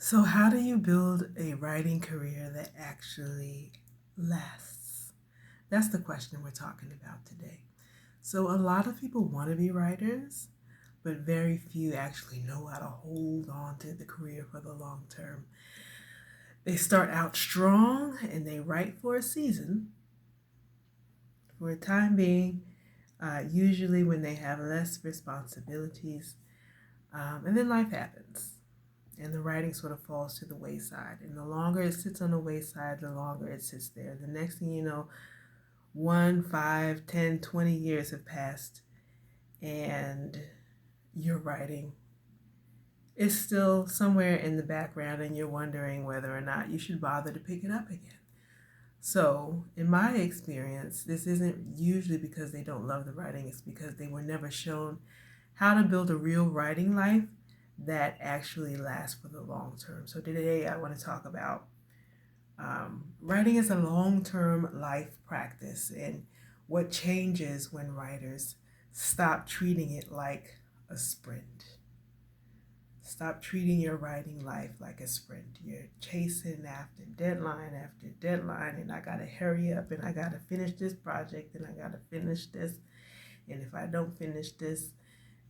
So, how do you build a writing career that actually lasts? That's the question we're talking about today. So, a lot of people want to be writers, but very few actually know how to hold on to the career for the long term. They start out strong and they write for a season, for a time being, usually when they have less responsibilities, and then life happens. And the writing sort of falls to the wayside. And the longer it sits on the wayside, the longer it sits there. The next thing you know, 1, 5, 10, 20 years have passed, and your writing is still somewhere in the background, and you're wondering whether or not you should bother to pick it up again. So, in my experience, this isn't usually because they don't love the writing, it's because they were never shown how to build a real writing life that actually lasts for the long term. So, today I want to talk about writing as a long term life practice and what changes when writers stop treating it like a sprint. Stop treating your writing life like a sprint. You're chasing after deadline, and I gotta hurry up, and I gotta finish this project, and I gotta finish this, and if I don't finish this,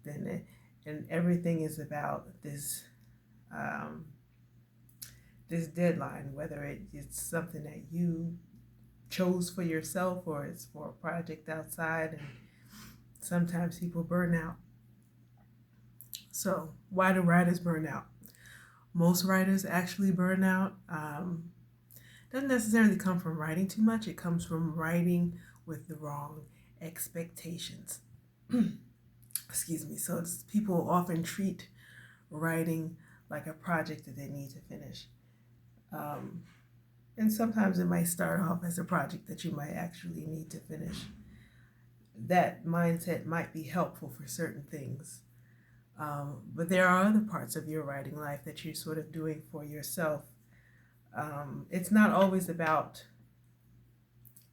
then and everything is about um, this deadline, whether it's something that you chose for yourself or it's for a project outside, and sometimes people burn out. So why do writers burn out? Most writers actually burn out. Doesn't necessarily come from writing too much. It comes from writing with the wrong expectations. Excuse me. So people often treat writing like a project that they need to finish. Um, and sometimes it might start off as a project that you might actually need to finish. That mindset might be helpful for certain things. But there are other parts of your writing life that you're sort of doing for yourself. It's not always about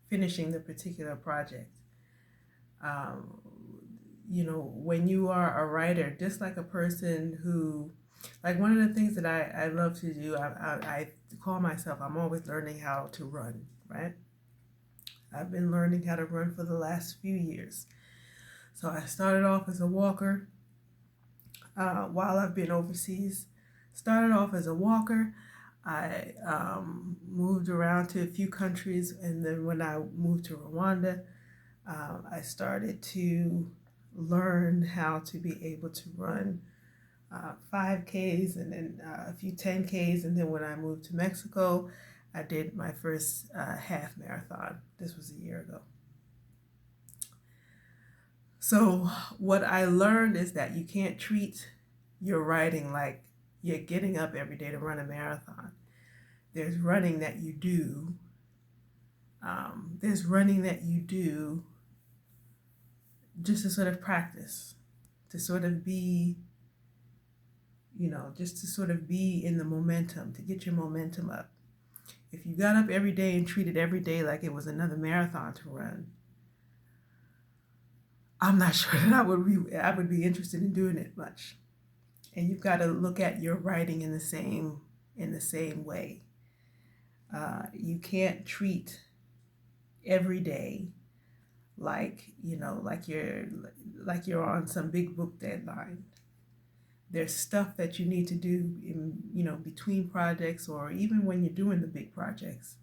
finishing the particular project. Um, when you are a writer, just like a person who, like one of the things that I love to do, I call myself, I'm always learning how to run, right? I've been learning how to run for the last few years. So I started off as a walker while I've been overseas. Started off as a walker. I moved around to a few countries, and then when I moved to Rwanda, I started to learn how to be able to run 5Ks and then a few 10Ks. And then when I moved to Mexico, I did my first half marathon. This was a year ago. So, what I learned is that you can't treat your writing like you're getting up every day to run a marathon. There's running that you do. There's running that you do just to sort of practice, to sort of be, just to sort of be in the momentum, to get your momentum up. If you got up every day and treated every day like it was another marathon to run, I'm not sure that I would be interested in doing it much. And you've got to look at your writing in the same way. You can't treat every day like you're on some big book deadline. There's stuff that you need to do in between projects, or even when you're doing the big projects,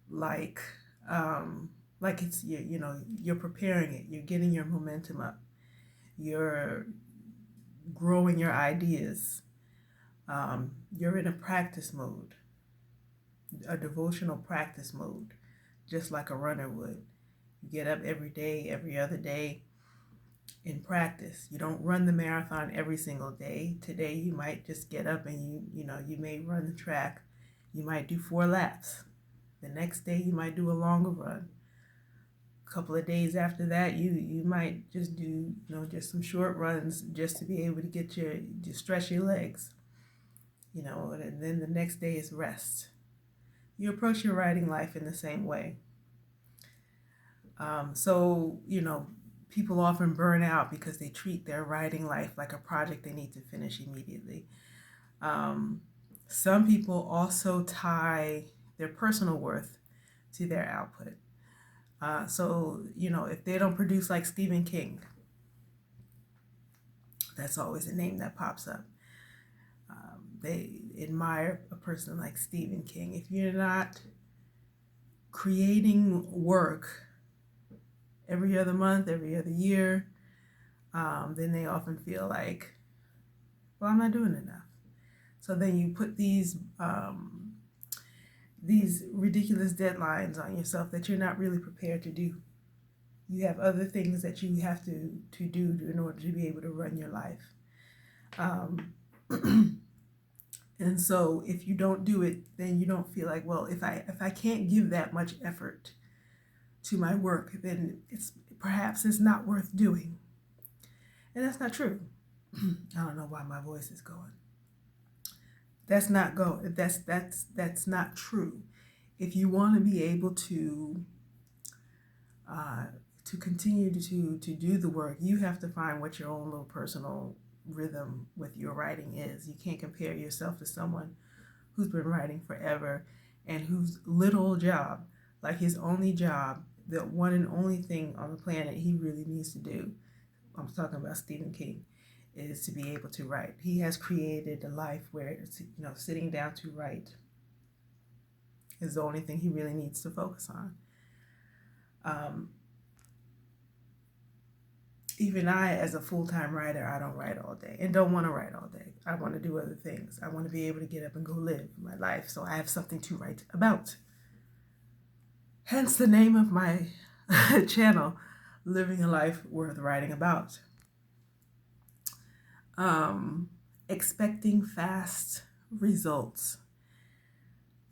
like um, like it's you're preparing it, you're getting your momentum up, you're growing your ideas. You're in a practice mode, a devotional practice mode, just like a runner would. You get up every day, every other day in practice. You don't run the marathon every single day. Today you might just get up and you may run the track. You might do 4 laps. The next day you might do a longer run. A couple of days after that, you might just do just some short runs just to be able to to stretch your legs. And then the next day is rest. You approach your writing life in the same way. So people often burn out because they treat their writing life like a project they need to finish immediately. Um, some people also tie their personal worth to their output. So, if they don't produce like Stephen King, that's always a name that pops up. They admire a person like Stephen King. If you're not creating work every other month, every other year, then they often feel like, well, I'm not doing enough. So then you put these ridiculous deadlines on yourself that you're not really prepared to do. You have other things that you have to do in order to be able to run your life. And so if you don't do it, then you don't feel like, well, if I can't give that much effort to my work, then perhaps it's not worth doing. And that's not true. I don't know why my voice is going. That's not true. If you want to be able to continue to do the work, you have to find what your own little personal rhythm with your writing is. You can't compare yourself to someone who's been writing forever and whose little job, like his only job, the one and only thing on the planet he really needs to do, I'm talking about Stephen King, is to be able to write. He has created a life where it's, sitting down to write is the only thing he really needs to focus on. Even I, as a full-time writer, I don't write all day and don't want to write all day. I want to do other things. I want to be able to get up and go live my life, so I have something to write about. Hence the name of my channel, Living a Life Worth Writing About. Expecting fast results.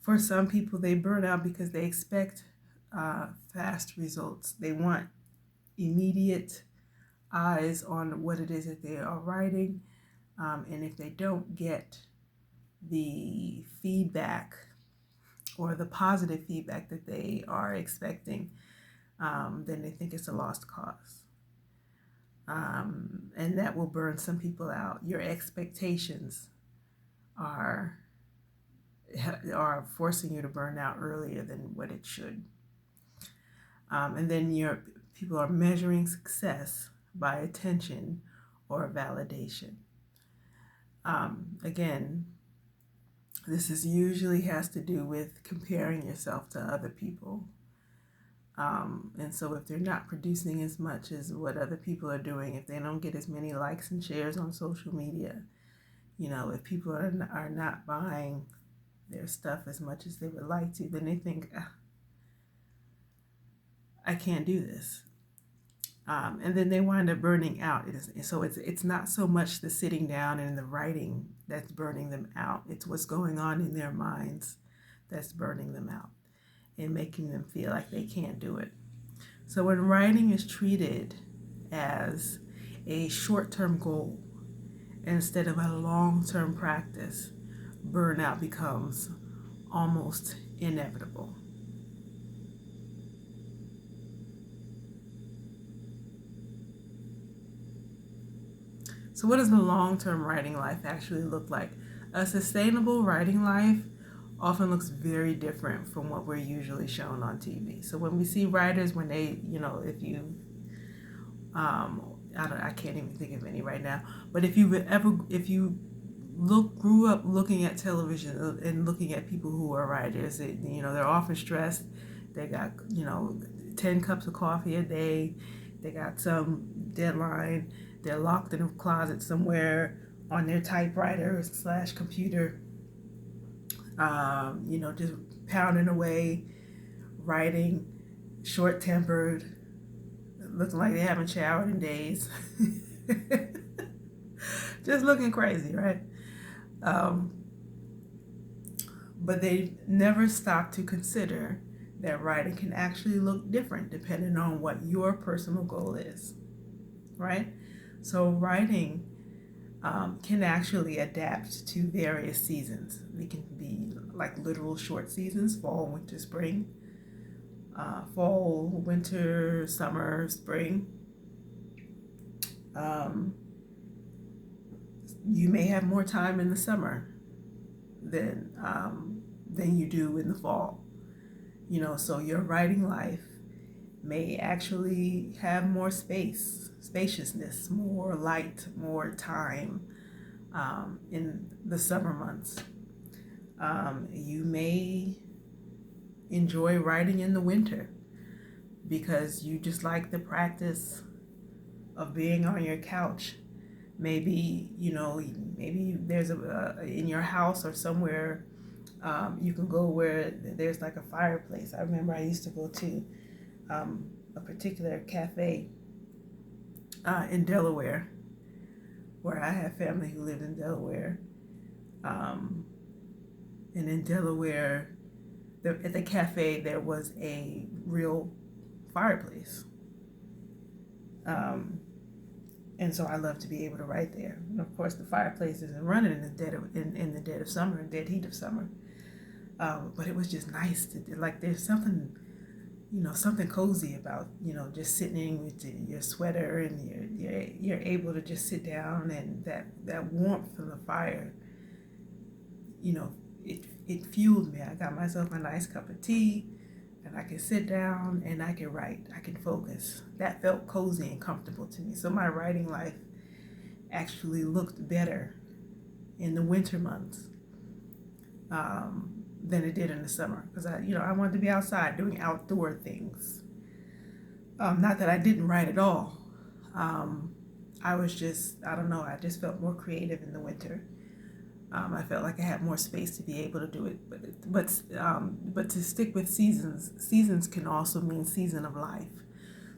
For some people, they burn out because they expect fast results. They want immediate eyes on what it is that they are writing, and if they don't get the feedback or the positive feedback that they are expecting, then they think it's a lost cause, and that will burn some people out. Your expectations are forcing you to burn out earlier than what it should, and then your people are measuring success by attention or validation. Again, this usually has to do with comparing yourself to other people. And so if they're not producing as much as what other people are doing, if they don't get as many likes and shares on social media, if people are not buying their stuff as much as they would like to, then they think, I can't do this. And then they wind up burning out. So it's not so much the sitting down and the writing that's burning them out. It's what's going on in their minds that's burning them out and making them feel like they can't do it. So when writing is treated as a short-term goal instead of a long-term practice, burnout becomes almost inevitable. So what does the long-term writing life actually look like? A sustainable writing life often looks very different from what we're usually shown on TV. So when we see writers, when they, if you, I can't even think of any right now, but if you grew up looking at television and looking at people who are writers, they're often stressed. They got, 10 cups of coffee a day. They got some deadline. They're locked in a closet somewhere on their typewriter / computer, just pounding away, writing, short-tempered, looking like they haven't showered in days. Just looking crazy, right? But they never stop to consider that writing can actually look different depending on what your personal goal is, right? So writing can actually adapt to various seasons. They can be like literal short seasons: fall, winter, spring. Fall, winter, summer, spring. You may have more time in the summer than you do in the fall. So your writing life may actually have more spaciousness, more light, more time in the summer months. You may enjoy writing in the winter because you just like the practice of being on your couch. Maybe there's in your house or somewhere you can go where there's like a fireplace. I remember I used to go to a particular cafe in Delaware, where I have family who lived in Delaware. And in Delaware, at the cafe, there was a real fireplace. And so I love to be able to write there. And of course, the fireplace isn't running in the dead of summer, dead heat of summer. But it was just nice to, like, there's something, something cozy about, just sitting with your sweater, and you're able to just sit down, and that warmth from the fire, it fueled me. I got myself a nice cup of tea, and I can sit down and I can write. I can focus. That felt cozy and comfortable to me. So my writing life actually looked better in the winter months than it did in the summer, because I wanted to be outside doing outdoor things. Not that I didn't write at all. I was just, I don't know, I just felt more creative in the winter. I felt like I had more space to be able to do it, but to stick with seasons can also mean season of life.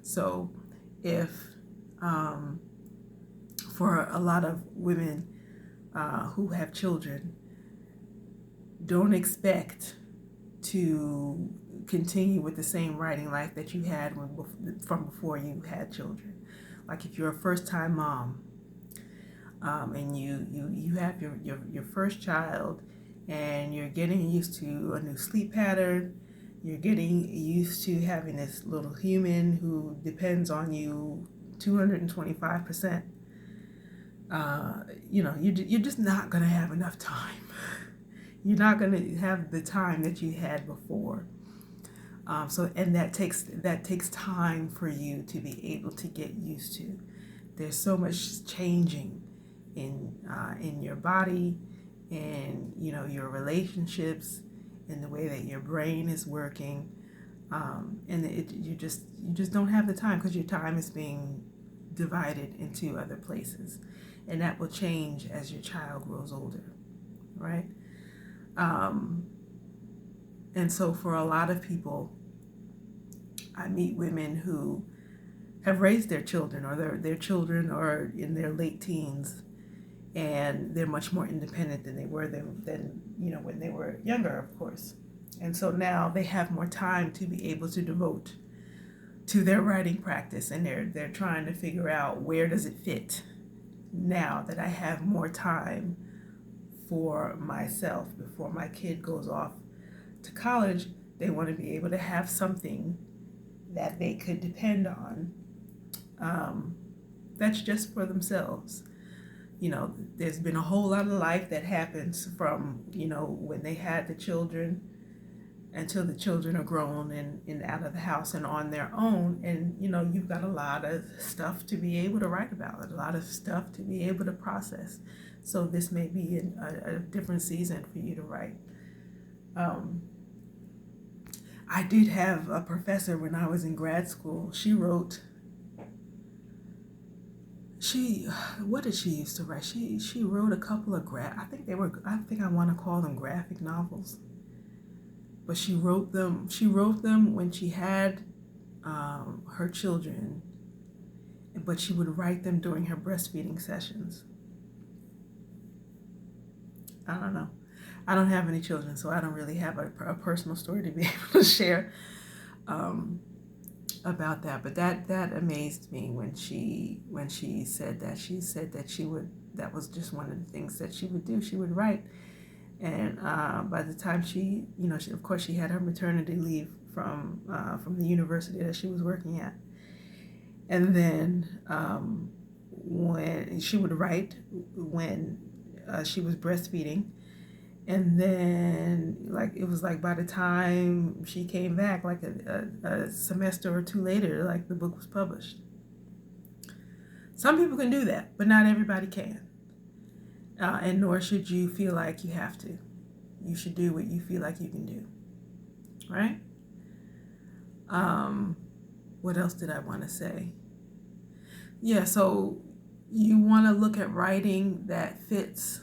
So if for a lot of women who have children, don't expect to continue with the same writing life that you had from before you had children. Like if you're a first-time mom, and you have your first child, and you're getting used to a new sleep pattern, you're getting used to having this little human who depends on you 225%. You're just not going to have enough time. You're not going to have the time that you had before. And that takes time for you to be able to get used to. There's so much changing in your body, and your relationships, in the way that your brain is working, and you just don't have the time, because your time is being divided into other places, and that will change as your child grows older, right? And so for a lot of people, I meet women who have raised their children, or their children are in their late teens, and they're much more independent than they were than when they were younger, of course. And so now they have more time to be able to devote to their writing practice, and they're trying to figure out, where does it fit now that I have more time for myself before my kid goes off to college. They want to be able to have something that they could depend on, that's just for themselves. There's been a whole lot of life that happens from, when they had the children until the children are grown and out of the house and on their own. And, you've got a lot of stuff to be able to write about, a lot of stuff to be able to process. So this may be a different season for you to write. I did have a professor when I was in grad school. What did she used to write? She wrote a couple of I think I want to call them graphic novels. But she wrote them when she had her children, but she would write them during her breastfeeding sessions. I don't know. I don't have any children, so I don't really have a personal story to be able to share about that. But that amazed me when she said that. She said that that was just one of the things that she would do. She would write. And by the time she of course she had her maternity leave from the university that she was working at. And then when she would write when she was breastfeeding, And then, like, it was like by the time she came back, like a semester or two later, like the book was published. Some people can do that, but not everybody can. And nor should you feel like you have to. You should do what you feel like you can do. Right? What else did I want to say? Yeah, so you want to look at writing that fits.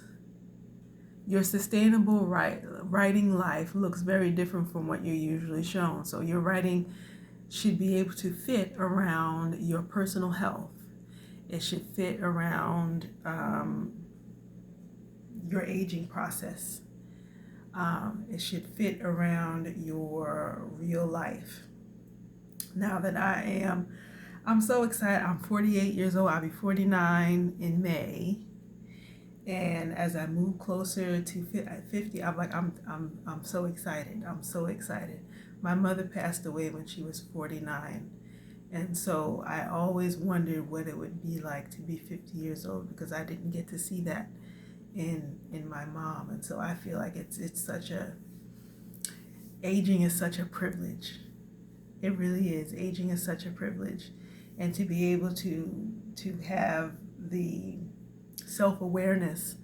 Your sustainable writing life looks very different from what you're usually shown. So your writing should be able to fit around your personal health. It should fit around your aging process. It should fit around your real life. Now that I'm so excited. I'm 48 years old. I'll be 49 in May. And as I move closer to 50, I'm so excited. I'm so excited. My mother passed away when she was 49. And so I always wondered what it would be like to be 50 years old, because I didn't get to see that in my mom. And so I feel like aging is such a privilege. It really is. Aging is such a privilege. And to be able to have the self-awareness,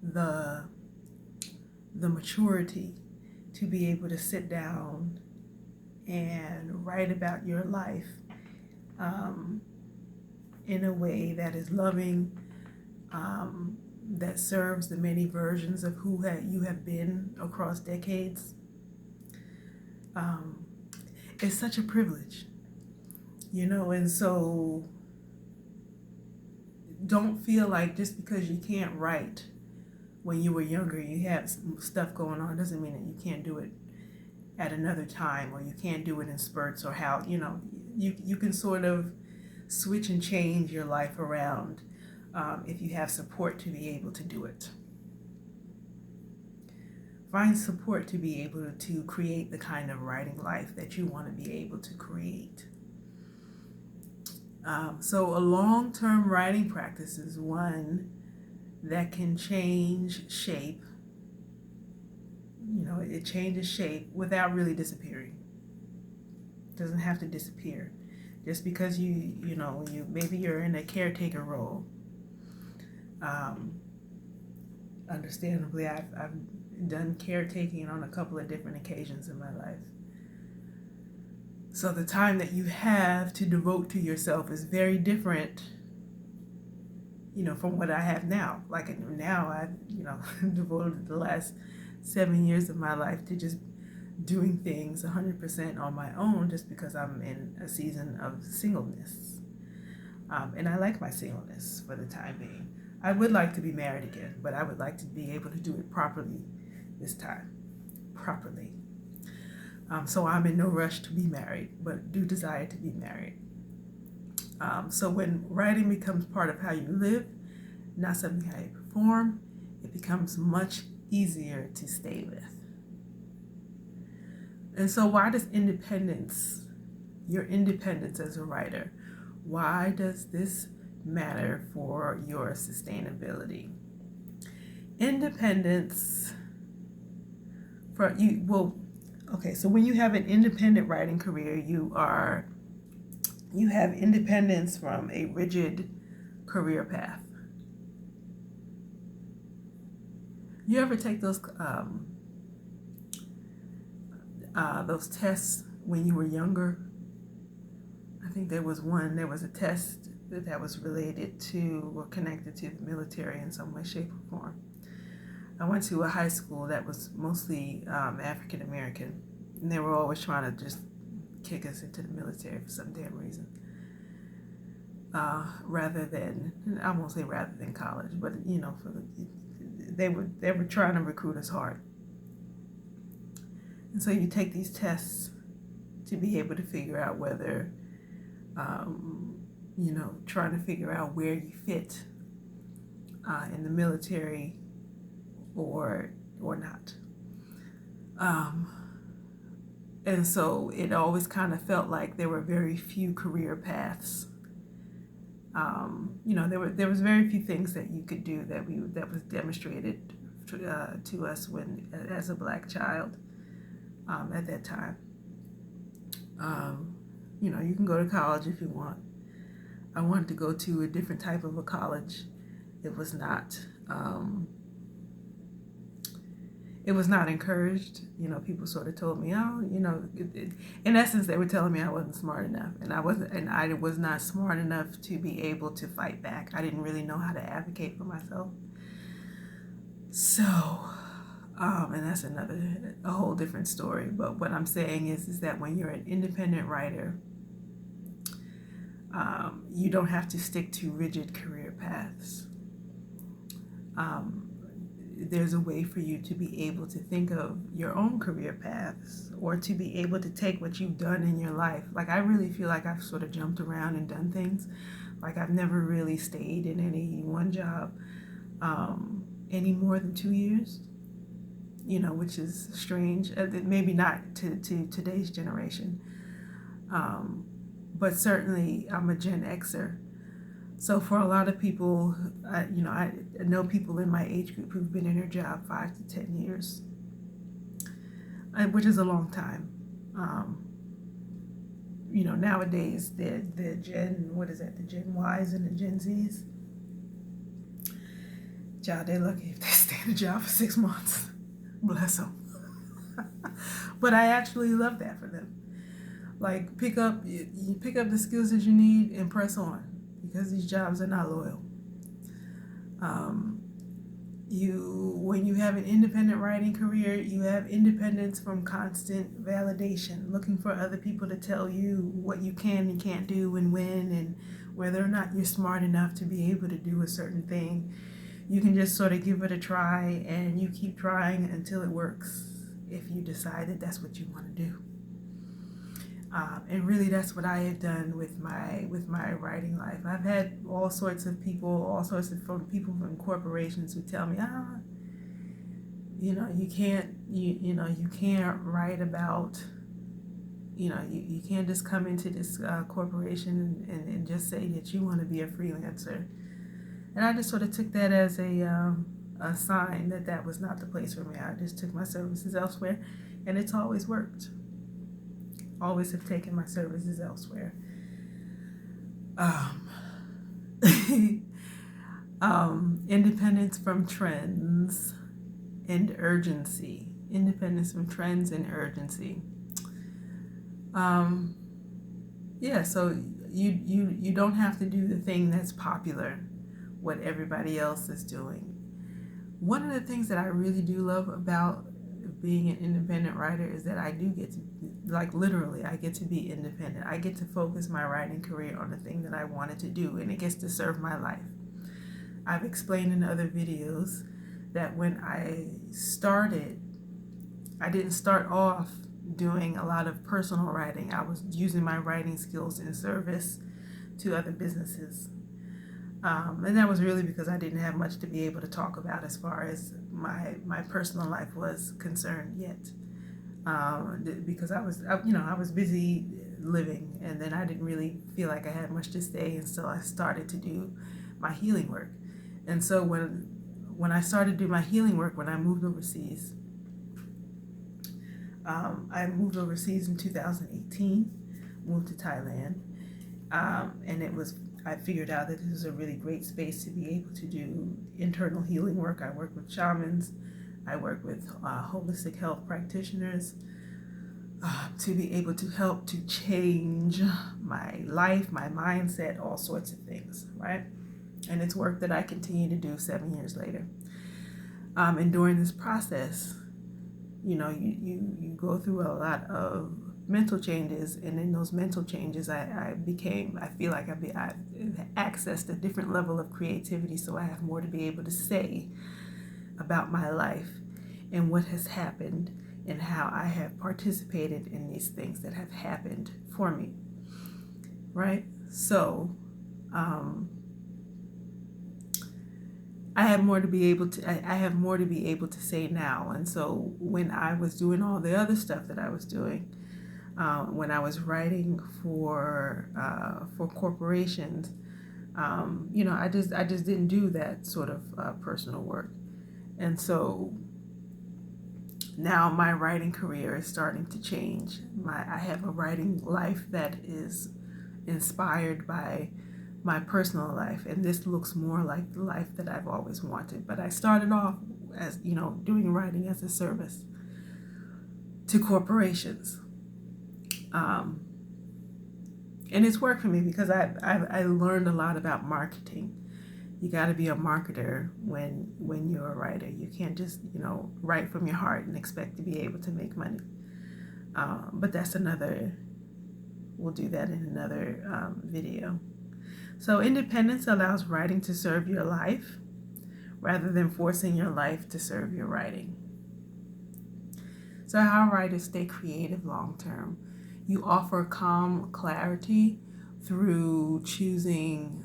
the maturity to be able to sit down and write about your life in a way that is loving, that serves the many versions of who you have been across decades. It's such a privilege, and so don't feel like just because you can't write when you were younger, you have stuff going on, doesn't mean that you can't do it at another time, or you can't do it in spurts, or how, you can sort of switch and change your life around if you have support to be able to do it. Find support to be able to create the kind of writing life that you want to be able to create. So a long-term writing practice is one that can change shape. It changes shape without really disappearing. It doesn't have to disappear. Just because maybe you're in a caretaker role. Understandably, I've done caretaking on a couple of different occasions in my life. So the time that you have to devote to yourself is very different, from what I have now. Like now, I've devoted the last 7 years of my life to just doing things 100% on my own, just because I'm in a season of singleness. And I like my singleness for the time being. I would like to be married again, but I would like to be able to do it properly this time. Properly. So I'm in no rush to be married, but do desire to be married. So when writing becomes part of how you live, not something how you perform, it becomes much easier to stay with. And so why does your independence as a writer, why does this matter for your sustainability? Independence for you, so when you have an independent writing career, you have independence from a rigid career path. You ever take those tests when you were younger? I think there was a test that was related to or connected to the military in some way, shape, or form. I went to a high school that was mostly African American, and they were always trying to just kick us into the military for some damn reason. I won't say rather than college, but they were trying to recruit us hard. And so you take these tests to be able to figure out whether, trying to figure out where you fit in the military or not. And so it always kind of felt like there were very few career paths. There was very few things that you could do that was demonstrated to us when as a Black child at that time. You can go to college if you want. I wanted to go to a different type of a college. It was not. It was not encouraged. People sort of told me, oh, in essence, they were telling me I wasn't smart enough, and I was not smart enough to be able to fight back. I didn't really know how to advocate for myself. So, and that's a whole different story. But what I'm saying is that when you're an independent writer, you don't have to stick to rigid career paths. There's a way for you to be able to think of your own career paths, or to be able to take what you've done in your life. Like, I really feel like I've sort of jumped around and done things. Like, I've never really stayed in any one job any more than 2 years, which is strange. Maybe not to today's generation. But certainly I'm a Gen Xer. So for a lot of people, I know people in my age group who've been in their job 5 to 10 years, which is a long time. Nowadays, the Gen Ys and the Gen Zs, child, they're lucky if they stay in a job for 6 months. Bless them. But I actually love that for them. Like, pick up the skills that you need and press on, because these jobs are not loyal. When you have an independent writing career, you have independence from constant validation, looking for other people to tell you what you can and can't do and when, and whether or not you're smart enough to be able to do a certain thing. You can just sort of give it a try, and you keep trying until it works, if you decide that that's what you want to do. And really, that's what I have done with my writing life. I've had all sorts of people from corporations who tell me, you can't write about, you can't just come into this corporation and just say that you want to be a freelancer. And I just sort of took that as a sign that was not the place for me. I just took my services elsewhere, and it's always worked. Always have taken my services elsewhere. Independence from trends and urgency. Independence from trends and urgency. So you don't have to do the thing that's popular, what everybody else is doing. One of the things that I really do love about being an independent writer is that I do get to, I get to be independent. I get to focus my writing career on the thing that I wanted to do, and it gets to serve my life. I've explained in other videos that when I started, I didn't start off doing a lot of personal writing. I was using my writing skills in service to other businesses. And that was really because I didn't have much to be able to talk about as far as my personal life was concerned yet. Because I was busy living, and then I didn't really feel like I had much to say, and so I started to do my healing work. And so when I started to do my healing work, when I moved overseas, I moved overseas in 2018, moved to Thailand, and I figured out that this is a really great space to be able to do internal healing work. I work with shamans, I work with holistic health practitioners to be able to help to change my life, my mindset, all sorts of things, right? And it's work that I continue to do 7 years later. And during this process, you go through a lot of mental changes, and in those mental changes, I feel like I've accessed a different level of creativity, so I have more to be able to say about my life and what has happened and how I have participated in these things that have happened for me, right? So I have more to be able to say now. And so when I was doing all the other stuff that I was doing, when I was writing for corporations, I just didn't do that sort of personal work. And so now my writing career is starting to change. I have a writing life that is inspired by my personal life, and this looks more like the life that I've always wanted. But I started off as, doing writing as a service to corporations. And it's worked for me because I learned a lot about marketing. You got to be a marketer when you're a writer. You can't just write from your heart and expect to be able to make money. But we'll do that in another video. So independence allows writing to serve your life rather than forcing your life to serve your writing. So how writers stay creative long term. You offer calm clarity through choosing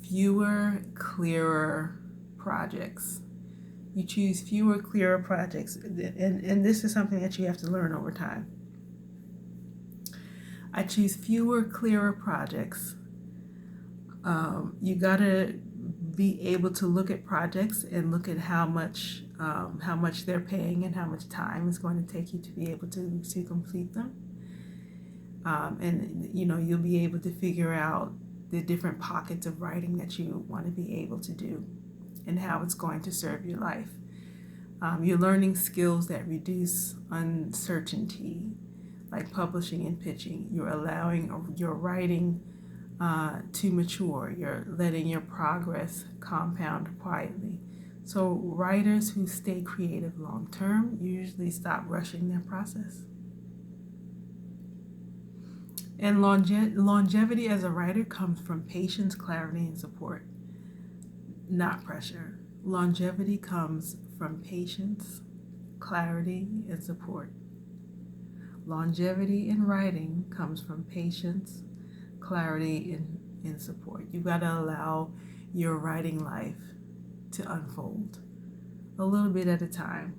fewer, clearer projects. You choose fewer, clearer projects, and this is something that you have to learn over time. I choose fewer, clearer projects. You gotta be able to look at projects and look at how much they're paying and how much time it's going to take you to be able to complete them. And you'll be able to figure out the different pockets of writing that you want to be able to do and how it's going to serve your life. You're learning skills that reduce uncertainty, like publishing and pitching. You're allowing your writing to mature. You're letting your progress compound quietly. So writers who stay creative long term usually stop rushing their process. And longevity as a writer comes from patience, clarity, and support, not pressure. Longevity comes from patience, clarity, and support. Longevity in writing comes from patience, clarity, and support. You've got to allow your writing life to unfold a little bit at a time.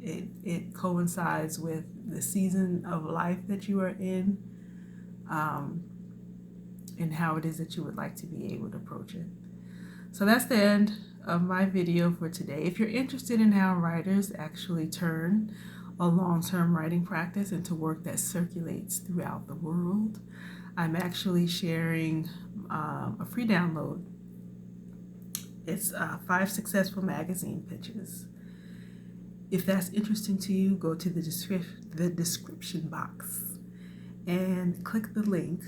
It coincides with the season of life that you are in, and how it is that you would like to be able to approach it. So that's the end of my video for today. If you're interested in how writers actually turn a long-term writing practice into work that circulates throughout the world, I'm actually sharing a free download. It's 5 successful magazine pitches. If that's interesting to you, go to the description box and click the link,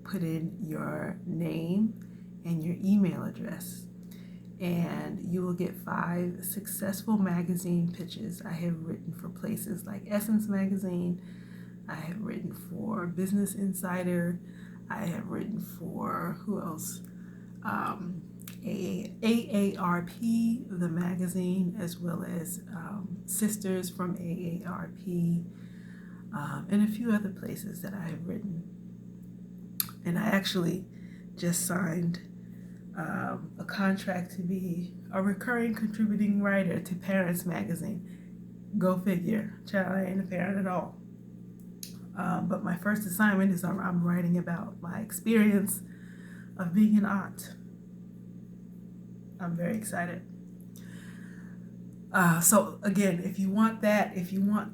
put in your name and your email address, and you will get 5 successful magazine pitches. I have written for places like Essence Magazine, I have written for Business Insider, I have written for, who else? AARP, the magazine, as well as Sisters from AARP, and a few other places that I have written. And I actually just signed a contract to be a recurring contributing writer to Parents Magazine. Go figure. Child, I ain't a parent at all. But my first assignment is I'm writing about my experience of being an aunt. I'm very excited. So again, if you want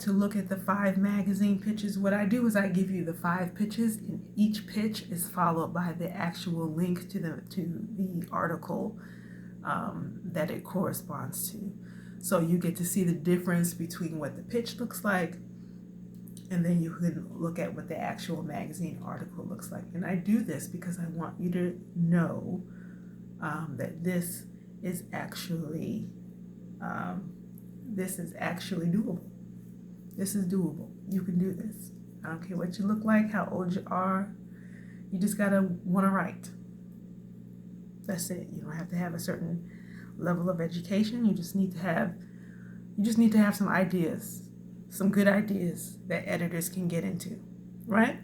to look at the 5 magazine pitches, what I do is I give you the 5 pitches, and each pitch is followed by the actual link to the article that it corresponds to. So you get to see the difference between what the pitch looks like, and then you can look at what the actual magazine article looks like. And I do this because I want you to know that this is actually doable. This is doable. You can do this. I don't care what you look like, how old you are. You just gotta want to write. That's it. You don't have to have a certain level of education. You just need to have some ideas, some good ideas that editors can get into, right?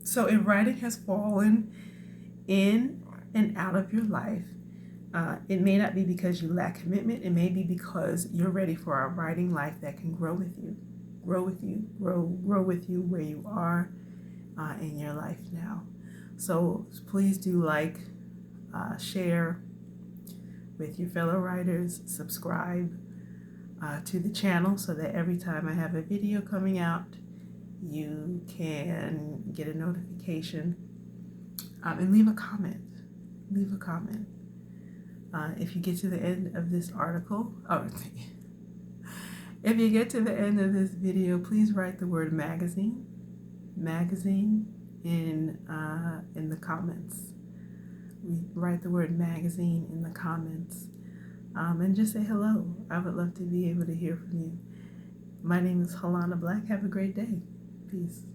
So if writing has fallen in and out of your life, it may not be because you lack commitment. It may be because you're ready for a writing life that can grow with you where you are in your life now. So please do like, share, with your fellow writers. Subscribe to the channel so that every time I have a video coming out, you can get a notification. And leave a comment. Leave a comment. If you get to the end of this article, if you get to the end of this video, please write the word magazine in the comments. Write the word magazine in the comments, and just say hello. I would love to be able to hear from you. My name is Helana Black. Have a great day. Peace.